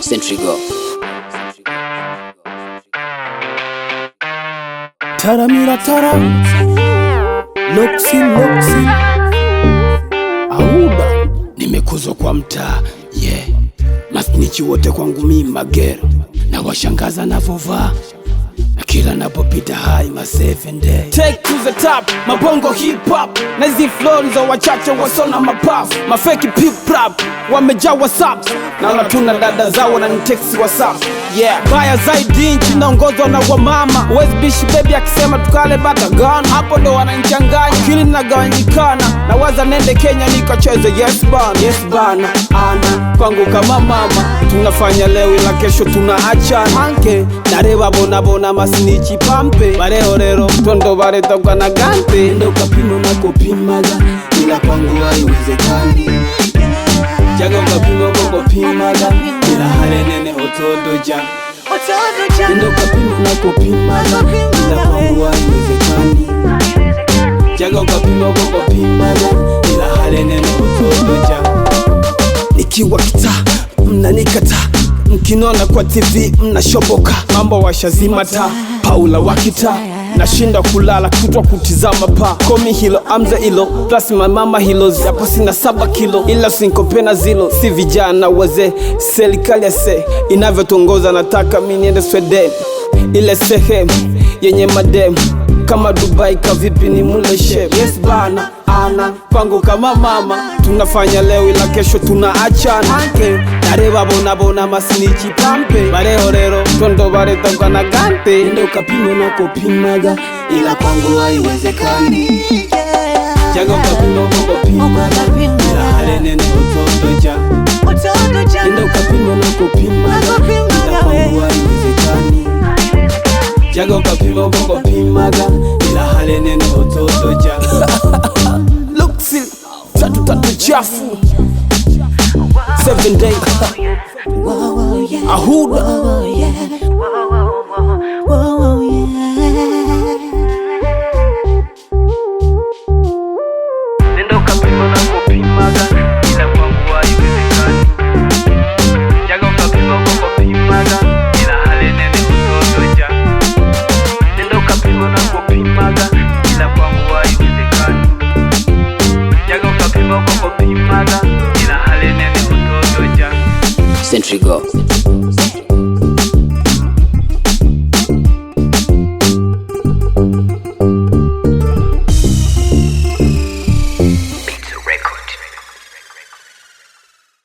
Centrigo. Taramira taram, loksi auba, nimekuzwa kwa mtaa, yeah. Masnichi wote kwangu mimi magero, na washangaza navovaa, na kila napopita hai ma 7 day. Take to the top, mabongo hip hop, na hizi flow za wachache wasona mapafu. Mafeki pip rap, wamejaa WhatsApp, na wanatuna dada zao na niteksi WhatsApp. Yeah, baya zaidi nchi naongozwa na wamama. Wezi bishi baby akisema tukale bata gana, hapo ndo wananchanganya, akili nagawanyikana. Na waza nende Kenya nikacheze yes bana, ana kwangu kama mama. Tunafanya leo ila kesho tunaachana. Anke, nareba bona masinichi pampe. Bareo rero, tondo bare toka na gante. Ndo kapimo na kopimaga, ila kwangu haiwezekani. Jaga kapimo koko pimaga, ila hale nene otodoja. Ndo kapimo na kopimaga, ila kwangu haiwezekani. Jaga kapimo koko pimaga, ila hale nene otodoja. Nikiwa kita, mnanikata, mkinona kwa TV mnashoboka. Mambo washazima taa, Paula wakita, nashinda kulala kutwa kutizama pa. Komi hilo, amza ilo, plus my mama hilo. Japo sina 7 kilo, ila sinkopena zilo. Si vijana wazee, serikali ya se inavyotongoza, nataka mimi niende Sweden. Ile sehemu yenye mademu kama Dubai, kavipi ni mule chef. Yes bana, ana kwangu kama mama. Tunafanya leo ila kesho tunaachana. Anke, nareba bona masinichi pampe. Bareo rero, tondo bare toka na gante. Ndo kapimo na kopimaga, ila kwangu haiwezekani. Jaga kapimo kopimaga, ila hale nene otodoja. Ndo kapimo na kopimaga, ila kwangu haiwezekani. Jaga kapimo kopimaga, ila hale nene otodoja. Luxi, tatu chafu 7 day. Ahuda. Nendo kapimo na kopimaga, ila kwangu haiwezekani. Jaga kapimo kopimaga, ila hale nene otodoja. Nendo kapimo na kopimaga, ila kwangu haiwezekani. Jaga kapimo kopimaga, ila hale nene otodoja. Centrigo.